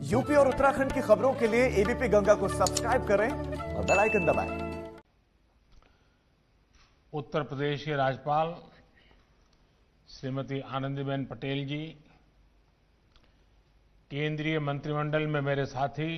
UP और उत्तराखंड की खबरों के लिए एबीपी गंगा को सब्सक्राइब करें और बेल आइकन दबाएं। उत्तर प्रदेश के राज्यपाल श्रीमती आनंदीबेन पटेल जी, केंद्रीय मंत्रिमंडल में मेरे साथी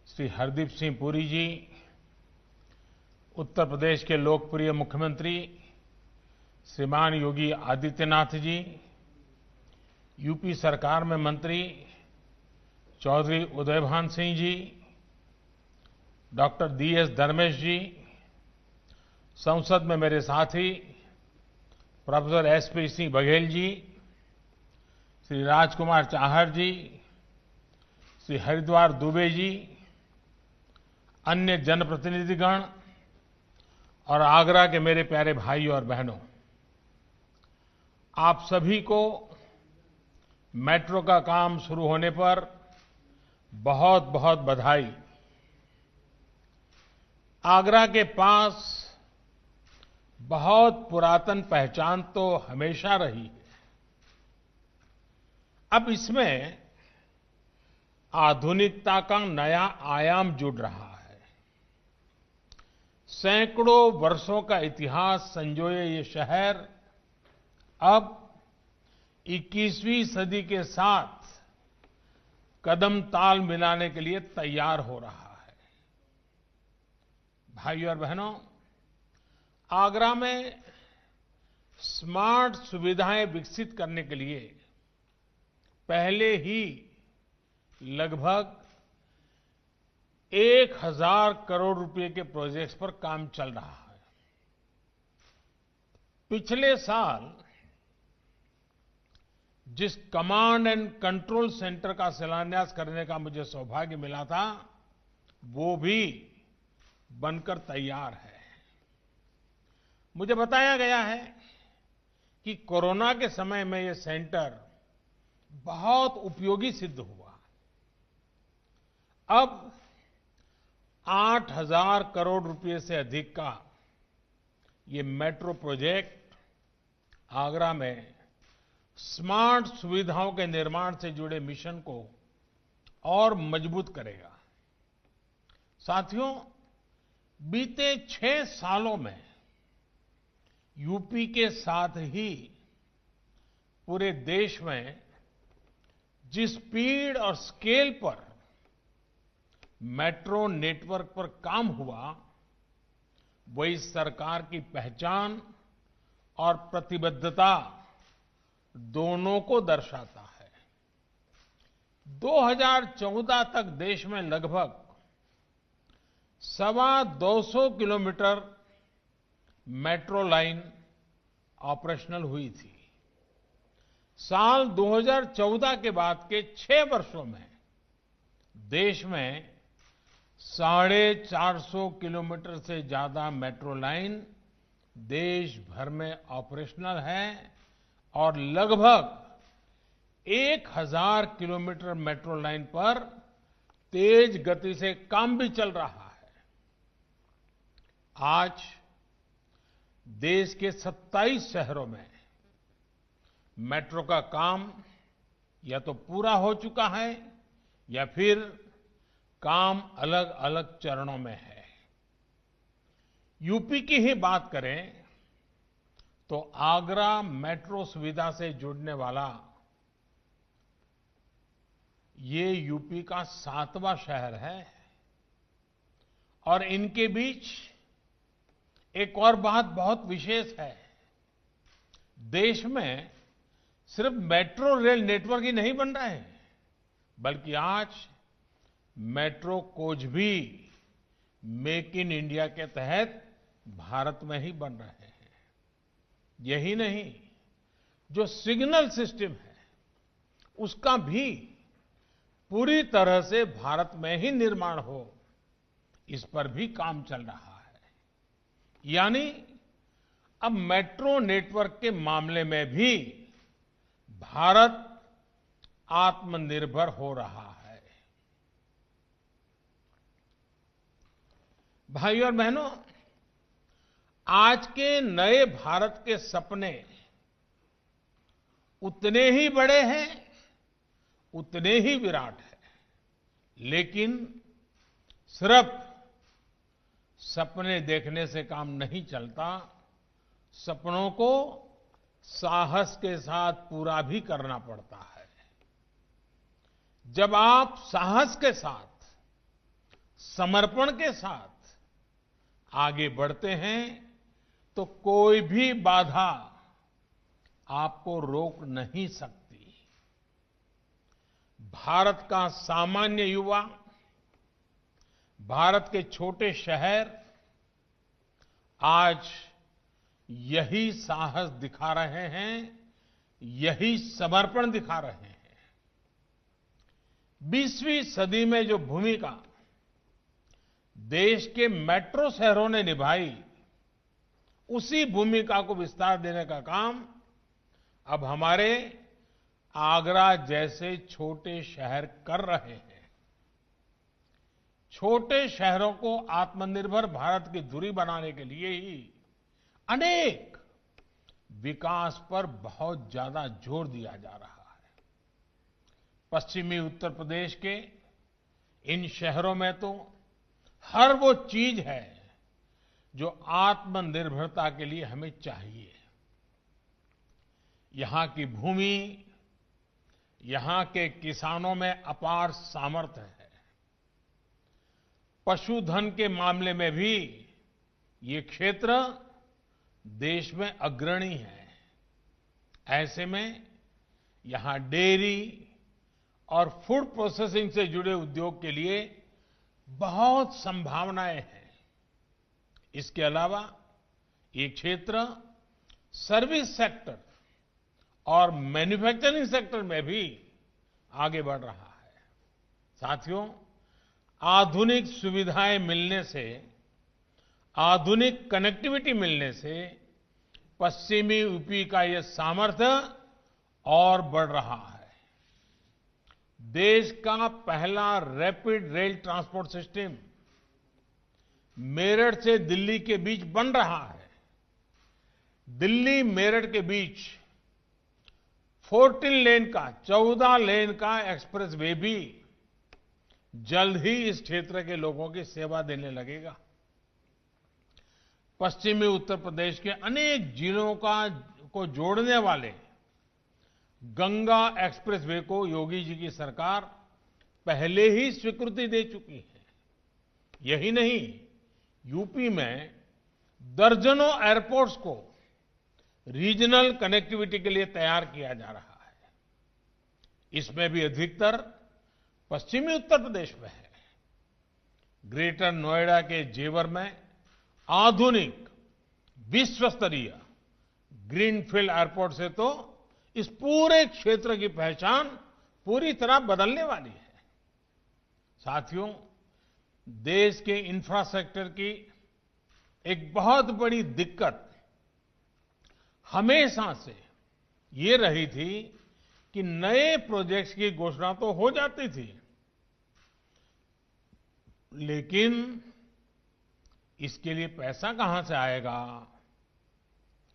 श्री हरदीप सिंह पुरी जी, उत्तर प्रदेश के लोकप्रिय मुख्यमंत्री श्रीमान योगी आदित्यनाथ जी, यूपी सरकार में मंत्री चौधरी उदयभान सिंह जी, डॉक्टर DS धर्मेश जी, संसद में मेरे साथी प्रोफेसर SP सिंह बघेल जी, श्री राजकुमार चाहर जी, श्री हरिद्वार दुबे जी, अन्य जनप्रतिनिधिगण और आगरा के मेरे प्यारे भाइयों और बहनों, आप सभी को मेट्रो का काम शुरू होने पर बहुत बहुत बधाई। आगरा के पास बहुत पुरातन पहचान तो हमेशा रही है। अब इसमें आधुनिकता का नया आयाम जुड़ रहा है। सैकड़ों वर्षों का इतिहास संजोए ये शहर अब 21वीं सदी के साथ कदम ताल मिलाने के लिए तैयार हो रहा है। भाइयों और बहनों, आगरा में स्मार्ट सुविधाएं विकसित करने के लिए पहले ही लगभग 1000 करोड़ रुपए के प्रोजेक्ट्स पर काम चल रहा है। पिछले साल जिस कमांड एंड कंट्रोल सेंटर का शिलान्यास करने का मुझे सौभाग्य मिला था, वो भी बनकर तैयार है। मुझे बताया गया है कि कोरोना के समय में ये सेंटर बहुत उपयोगी सिद्ध हुआ। अब 8000 करोड़ रुपए से अधिक का ये मेट्रो प्रोजेक्ट आगरा में स्मार्ट सुविधाओं के निर्माण से जुड़े मिशन को और मजबूत करेगा। साथियों, बीते 6 सालों में यूपी के साथ ही पूरे देश में जिस स्पीड और स्केल पर मेट्रो नेटवर्क पर काम हुआ, वही सरकार की पहचान और प्रतिबद्धता दोनों को दर्शाता है। 2014 तक देश में लगभग 225 किलोमीटर मेट्रो लाइन ऑपरेशनल हुई थी। साल 2014 के बाद के 6 वर्षों में देश में 450 किलोमीटर से ज्यादा मेट्रो लाइन देश भर में ऑपरेशनल है और लगभग 1000 किलोमीटर मेट्रो लाइन पर तेज गति से काम भी चल रहा है। आज देश के 27 शहरों में मेट्रो का काम या तो पूरा हो चुका है या फिर काम अलग अलग चरणों में है। यूपी की ही बात करें तो आगरा मेट्रो सुविधा से जुड़ने वाला ये यूपी का 7वां शहर है। और इनके बीच एक और बात बहुत विशेष है। देश में सिर्फ मेट्रो रेल नेटवर्क ही नहीं बन रहे हैं, बल्कि आज मेट्रो कोच भी मेक इन इंडिया के तहत भारत में ही बन रहे हैं। यही नहीं, जो सिग्नल सिस्टम है उसका भी पूरी तरह से भारत में ही निर्माण हो, इस पर भी काम चल रहा है। यानी अब मेट्रो नेटवर्क के मामले में भी भारत आत्मनिर्भर हो रहा है। भाइयों और बहनों, आज के नए भारत के सपने उतने ही बड़े हैं, उतने ही विराट हैं। लेकिन सिर्फ सपने देखने से काम नहीं चलता, सपनों को साहस के साथ पूरा भी करना पड़ता है। जब आप साहस के साथ, समर्पण के साथ आगे बढ़ते हैं तो कोई भी बाधा आपको रोक नहीं सकती। भारत का सामान्य युवा, भारत के छोटे शहर आज यही साहस दिखा रहे हैं, यही समर्पण दिखा रहे हैं। 20वीं सदी में जो भूमिका देश के मेट्रो शहरों ने निभाई, उसी भूमिका को विस्तार देने का काम अब हमारे आगरा जैसे छोटे शहर कर रहे हैं। छोटे शहरों को आत्मनिर्भर भारत की धुरी बनाने के लिए ही अनेक विकास पर बहुत ज्यादा जोर दिया जा रहा है। पश्चिमी उत्तर प्रदेश के इन शहरों में तो हर वो चीज है जो आत्मनिर्भरता के लिए हमें चाहिए। यहां की भूमि, यहां के किसानों में अपार सामर्थ्य है। पशुधन के मामले में भी ये क्षेत्र देश में अग्रणी है। ऐसे में यहां डेयरी और फूड प्रोसेसिंग से जुड़े उद्योग के लिए बहुत संभावनाएं हैं। इसके अलावा ये क्षेत्र सर्विस सेक्टर और मैन्युफैक्चरिंग सेक्टर में भी आगे बढ़ रहा है। साथियों, आधुनिक सुविधाएं मिलने से, आधुनिक कनेक्टिविटी मिलने से पश्चिमी यूपी का यह सामर्थ्य और बढ़ रहा है। देश का पहला rapid rail transport system Meerut से दिल्ली के बीच बन रहा है। दिल्ली मेरठ के बीच 14 लेन का एक्सप्रेस वे भी जल्द ही इस क्षेत्र के लोगों की सेवा देने लगेगा। पश्चिमी उत्तर प्रदेश के अनेक जिलों को जोड़ने वाले गंगा एक्सप्रेस वे को योगी जी की सरकार पहले ही स्वीकृति दे चुकी है। यही नहीं, यूपी में दर्जनों एयरपोर्ट्स को रीजनल कनेक्टिविटी के लिए तैयार किया जा रहा है। इसमें भी अधिकतर पश्चिमी उत्तर प्रदेश में है। ग्रेटर नोएडा के जेवर में आधुनिक विश्व स्तरीय ग्रीनफील्ड एयरपोर्ट से तो इस पूरे क्षेत्र की पहचान पूरी तरह बदलने वाली है। साथियों, देश के इंफ्रास्ट्रक्चर की एक बहुत बड़ी दिक्कत हमेशा से ये रही थी कि नए प्रोजेक्ट्स की घोषणा तो हो जाती थी, लेकिन इसके लिए पैसा कहां से आएगा,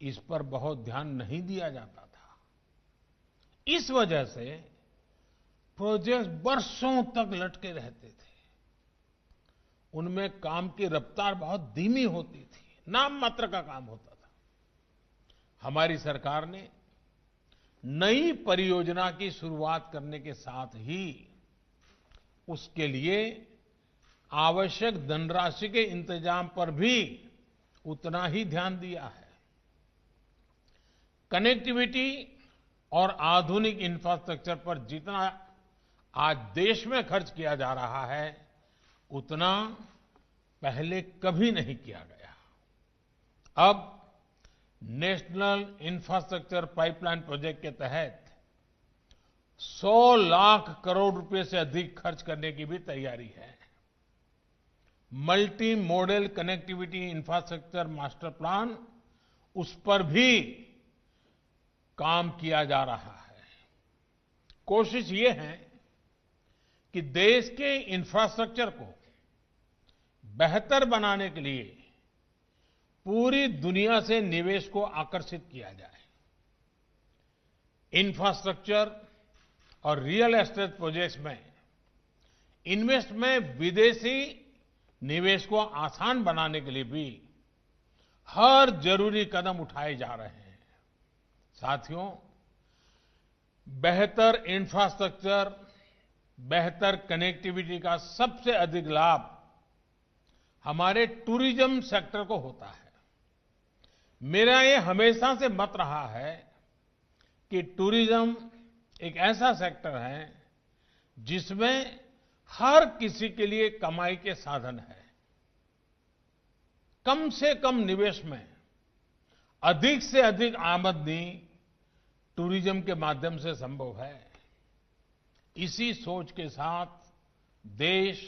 इस पर बहुत ध्यान नहीं दिया जाता था। इस वजह से प्रोजेक्ट बरसों तक लटके रहते थे। उनमें काम की रफ्तार बहुत धीमी होती थी, नाम मात्र का काम होता था। हमारी सरकार ने नई परियोजना की शुरुआत करने के साथ ही उसके लिए आवश्यक धनराशि के इंतजाम पर भी उतना ही ध्यान दिया है। कनेक्टिविटी और आधुनिक इंफ्रास्ट्रक्चर पर जितना आज देश में खर्च किया जा रहा है, उतना पहले कभी नहीं किया गया। अब नेशनल इंफ्रास्ट्रक्चर पाइपलाइन प्रोजेक्ट के तहत 100 लाख करोड़ रुपए से अधिक खर्च करने की भी तैयारी है। Multi modal connectivity infrastructure master plan, उस पर भी काम किया जा रहा है। कोशिश ये है कि देश के इंफ्रास्ट्रक्चर को बेहतर बनाने के लिए पूरी दुनिया से निवेश को आकर्षित किया जाए। इंफ्रास्ट्रक्चर और रियल एस्टेट प्रोजेक्ट्स में इन्वेस्ट में विदेशी निवेश को आसान बनाने के लिए भी हर जरूरी कदम उठाए जा रहे हैं। साथियों, बेहतर इंफ्रास्ट्रक्चर, बेहतर कनेक्टिविटी का सबसे अधिक लाभ हमारे टूरिज्म सेक्टर को होता है। मेरा ये हमेशा से मत रहा है कि टूरिज्म एक ऐसा सेक्टर है जिसमें हर किसी के लिए कमाई के साधन है। कम से कम निवेश में अधिक से अधिक आमदनी टूरिज्म के माध्यम से संभव है। इसी सोच के साथ देश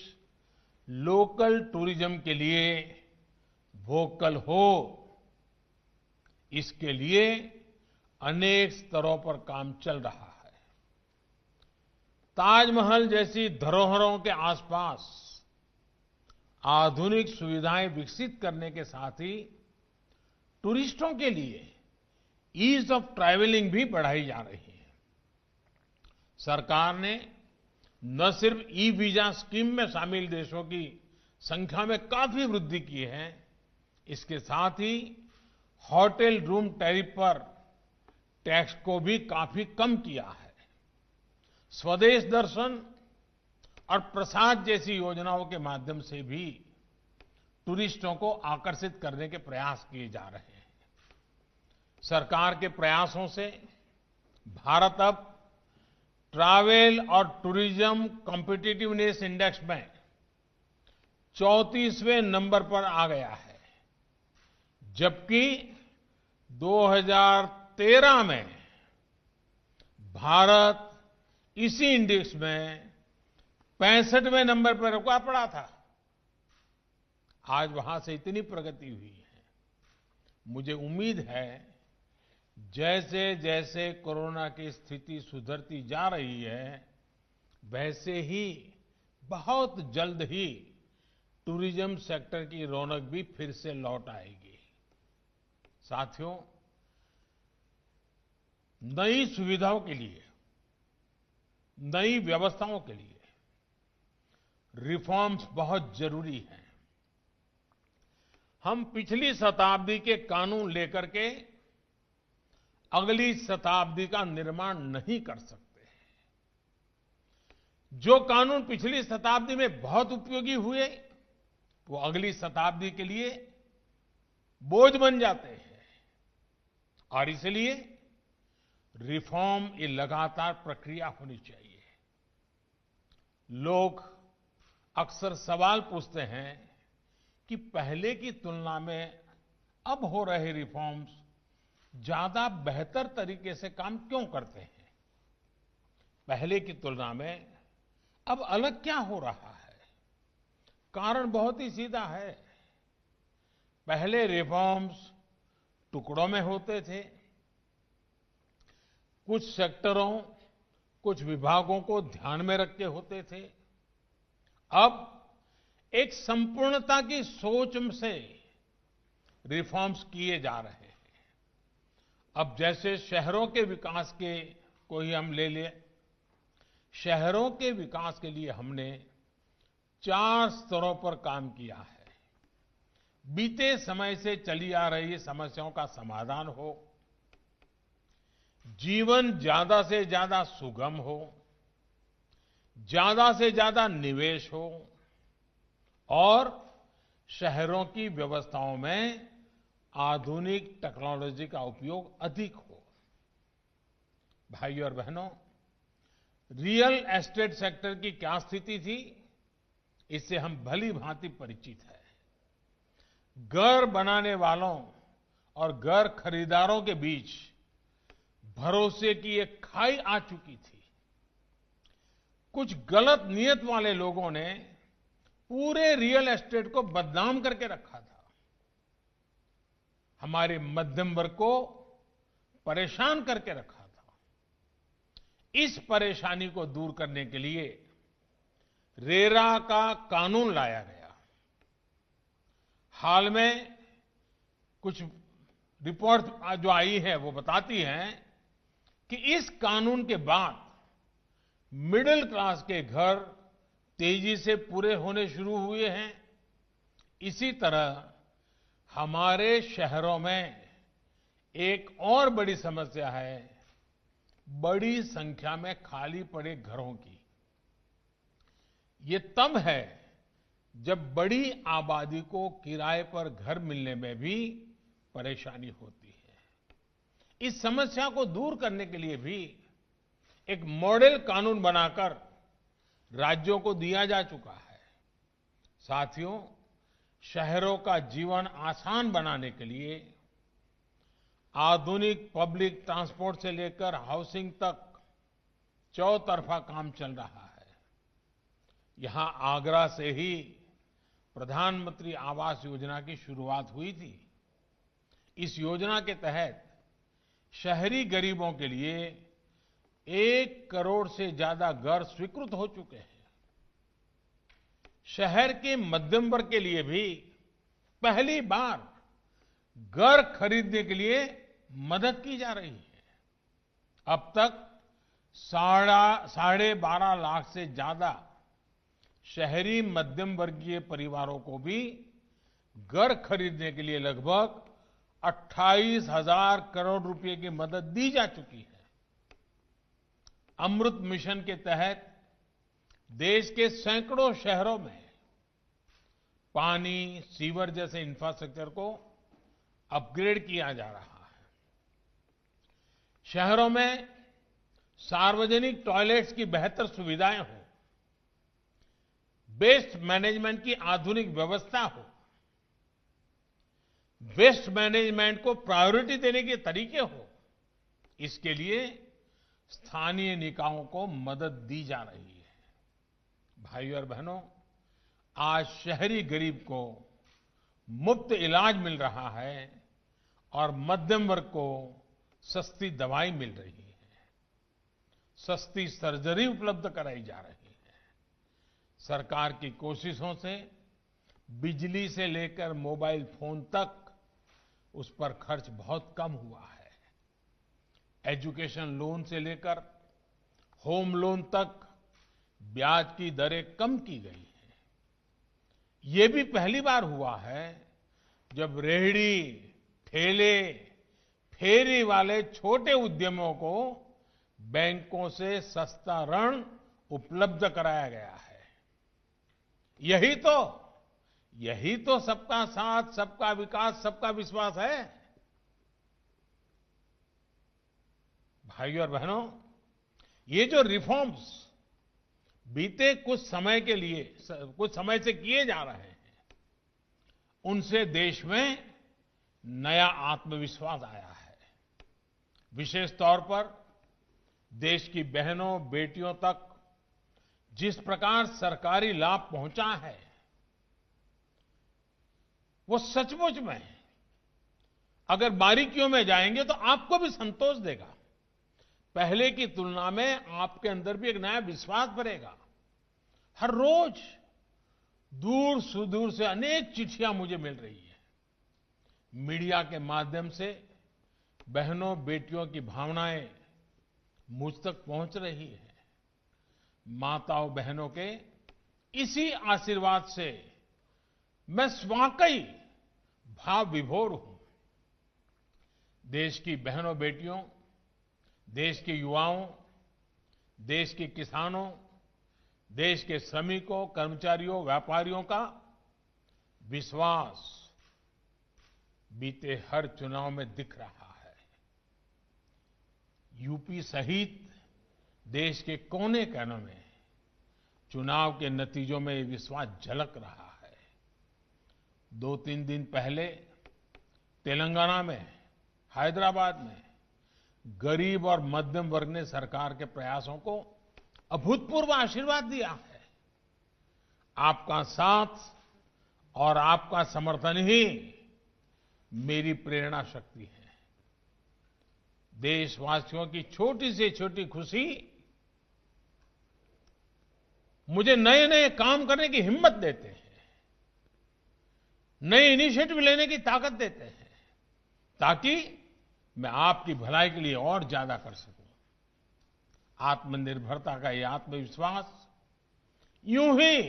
लोकल टूरिज्म के लिए वोकल हो, इसके लिए अनेक स्तरों पर काम चल रहा है। ताजमहल जैसी धरोहरों के आसपास आधुनिक सुविधाएं विकसित करने के साथ ही टूरिस्टों के लिए ईज ऑफ ट्रैवलिंग भी बढ़ाई जा रही है। सरकार ने न सिर्फ ई वीजा स्कीम में शामिल देशों की संख्या में काफी वृद्धि की है, इसके साथ ही होटल रूम टैरिफ पर टैक्स को भी काफी कम किया है। स्वदेश दर्शन और प्रसाद जैसी योजनाओं के माध्यम से भी टूरिस्टों को आकर्षित करने के प्रयास किए जा रहे हैं। सरकार के प्रयासों से भारत अब ट्रैवल और टूरिज्म कॉम्पिटिटिवनेस इंडेक्स में 34वें नंबर पर आ गया है, जबकि 2013 में भारत इसी इंडेक्स में 65वें नंबर पर रुका पड़ा था। आज वहां से इतनी प्रगति हुई है। मुझे उम्मीद है जैसे जैसे कोरोना की स्थिति सुधरती जा रही है, वैसे ही बहुत जल्द ही टूरिज्म सेक्टर की रौनक भी फिर से लौट आएगी। साथियों, नई सुविधाओं के लिए, नई व्यवस्थाओं के लिए रिफॉर्म्स बहुत जरूरी हैं। हम पिछली शताब्दी के कानून लेकर के अगली शताब्दी का निर्माण नहीं कर सकते। जो कानून पिछली शताब्दी में बहुत उपयोगी हुए, वो अगली शताब्दी के लिए बोझ बन जाते हैं। और इसलिए रिफॉर्म ये लगातार प्रक्रिया होनी चाहिए। लोग अक्सर सवाल पूछते हैं कि पहले की तुलना में अब हो रहे रिफॉर्म्स ज्यादा बेहतर तरीके से काम क्यों करते हैं? पहले की तुलना में अब अलग क्या हो रहा है? कारण बहुत ही सीधा है। पहले रिफॉर्म्स टुकड़ों में होते थे, कुछ सेक्टरों, कुछ विभागों को ध्यान में रख के होते थे। अब एक संपूर्णता की सोच से रिफॉर्म्स किए जा रहे हैं। अब जैसे शहरों के विकास के को ही हम ले लें, शहरों के विकास के लिए हमने 4 स्तरों पर काम किया है। बीते समय से चली आ रही समस्याओं का समाधान हो, जीवन ज्यादा से ज्यादा सुगम हो, ज्यादा से ज्यादा निवेश हो और शहरों की व्यवस्थाओं में आधुनिक टेक्नोलॉजी का उपयोग अधिक हो। भाइयों और बहनों, रियल एस्टेट सेक्टर की क्या स्थिति थी, इससे हम भली भांति परिचित हैं। घर बनाने वालों और घर खरीदारों के बीच भरोसे की एक खाई आ चुकी थी। कुछ गलत नियत वाले लोगों ने पूरे रियल एस्टेट को बदनाम करके रखा था। हमारे मध्यम वर्ग को परेशान करके रखा था। इस परेशानी को दूर करने के लिए रेरा का कानून लाया गया। हाल में कुछ रिपोर्ट जो आई है वो बताती हैं कि इस कानून के बाद मिडिल क्लास के घर तेजी से पूरे होने शुरू हुए हैं। इसी तरह हमारे शहरों में एक और बड़ी समस्या है बड़ी संख्या में खाली पड़े घरों की। ये तब है जब बड़ी आबादी को किराए पर घर मिलने में भी परेशानी होती है। इस समस्या को दूर करने के लिए भी एक मॉडल कानून बनाकर राज्यों को दिया जा चुका है। साथियों, शहरों का जीवन आसान बनाने के लिए आधुनिक पब्लिक ट्रांसपोर्ट से लेकर हाउसिंग तक चौतरफा काम चल रहा है। यहां आगरा से ही प्रधानमंत्री आवास योजना की शुरुआत हुई थी। इस योजना के तहत शहरी गरीबों के लिए 1 करोड़ से ज्यादा घर स्वीकृत हो चुके हैं। शहर के मध्यम वर्ग के लिए भी पहली बार घर खरीदने के लिए मदद की जा रही है। अब तक 12.5 लाख से ज्यादा शहरी मध्यम वर्गीय परिवारों को भी घर खरीदने के लिए लगभग 28,000 करोड़ रुपए की मदद दी जा चुकी है। अमृत मिशन के तहत देश के सैकड़ों शहरों में पानी, सीवर जैसे इंफ्रास्ट्रक्चर को अपग्रेड किया जा रहा है। शहरों में सार्वजनिक टॉयलेट्स की बेहतर सुविधाएं हो, वेस्ट मैनेजमेंट की आधुनिक व्यवस्था हो, वेस्ट मैनेजमेंट को प्रायोरिटी देने के तरीके हो, इसके लिए स्थानीय निकायों को मदद दी जा रही है। भाइयों और बहनों, आज शहरी गरीब को मुफ्त इलाज मिल रहा है और मध्यम वर्ग को सस्ती दवाई मिल रही है, सस्ती सर्जरी उपलब्ध कराई जा रही है। सरकार की कोशिशों से बिजली से लेकर मोबाइल फोन तक उस पर खर्च बहुत कम हुआ है। एजुकेशन लोन से लेकर होम लोन तक ब्याज की दरें कम की गई है। ये भी पहली बार हुआ है जब रेहड़ी, ठेले, फेरी वाले छोटे उद्यमों को बैंकों से सस्ता ऋण उपलब्ध कराया गया है। यही तो सबका साथ, सबका विकास, सबका विश्वास है। भाइयों और बहनों, ये जो रिफॉर्म्स बीते कुछ समय से किए जा रहे हैं, उनसे देश में नया आत्मविश्वास आया है। विशेष तौर पर देश की बहनों, बेटियों तक जिस प्रकार सरकारी लाभ पहुंचा है, वो सचमुच में अगर बारीकियों में जाएंगे तो आपको भी संतोष देगा। पहले की तुलना में आपके अंदर भी एक नया विश्वास भरेगा। हर रोज दूर सुदूर से अनेक चिट्ठियां मुझे मिल रही है। मीडिया के माध्यम से बहनों, बेटियों की भावनाएं मुझ तक पहुंच रही है। माताओं, बहनों के इसी आशीर्वाद से मैं वाकई भाव विभोर हूं। देश की बहनों, बेटियों, देश के युवाओं, देश के किसानों, देश के श्रमिकों, कर्मचारियों, व्यापारियों का विश्वास बीते हर चुनाव में दिख रहा है। यूपी सहित देश के कोने-कोने में चुनाव के नतीजों में ये विश्वास झलक रहा है। 2-3 दिन पहले तेलंगाना में, हैदराबाद में गरीब और मध्यम वर्ग ने सरकार के प्रयासों को अभूतपूर्व आशीर्वाद दिया है। आपका साथ और आपका समर्थन ही मेरी प्रेरणा शक्ति है। देशवासियों की छोटी से छोटी खुशी मुझे नए-नए काम करने की हिम्मत देते हैं, नए इनिशिएटिव लेने की ताकत देते हैं, ताकि मैं आपकी भलाई के लिए और ज्यादा कर सकूं। आत्मनिर्भरता का ये आत्मविश्वास यूं ही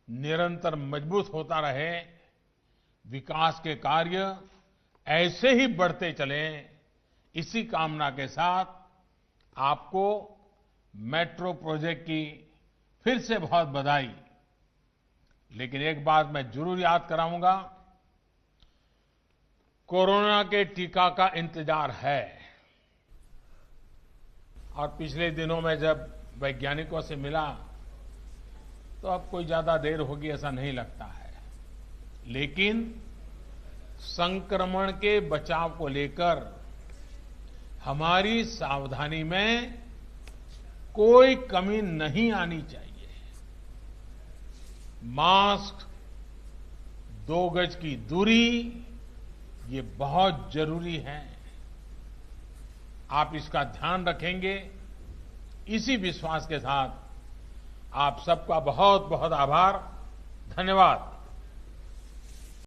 निरंतर मजबूत होता रहे, विकास के कार्य ऐसे ही बढ़ते चलें, इसी कामना के साथ आपको मेट्रो प्रोजेक्ट की फिर से बहुत बधाई। लेकिन एक बात मैं जरूर याद कराऊंगा, कोरोना के टीका का इंतजार है और पिछले दिनों में जब वैज्ञानिकों से मिला तो अब कोई ज्यादा देर होगी ऐसा नहीं लगता है। लेकिन संक्रमण के बचाव को लेकर हमारी सावधानी में कोई कमी नहीं आनी चाहिए। मास्क, 2 गज की दूरी, ये बहुत जरूरी है। आप इसका ध्यान रखेंगे, इसी विश्वास के साथ आप सबका बहुत बहुत आभार, धन्यवाद।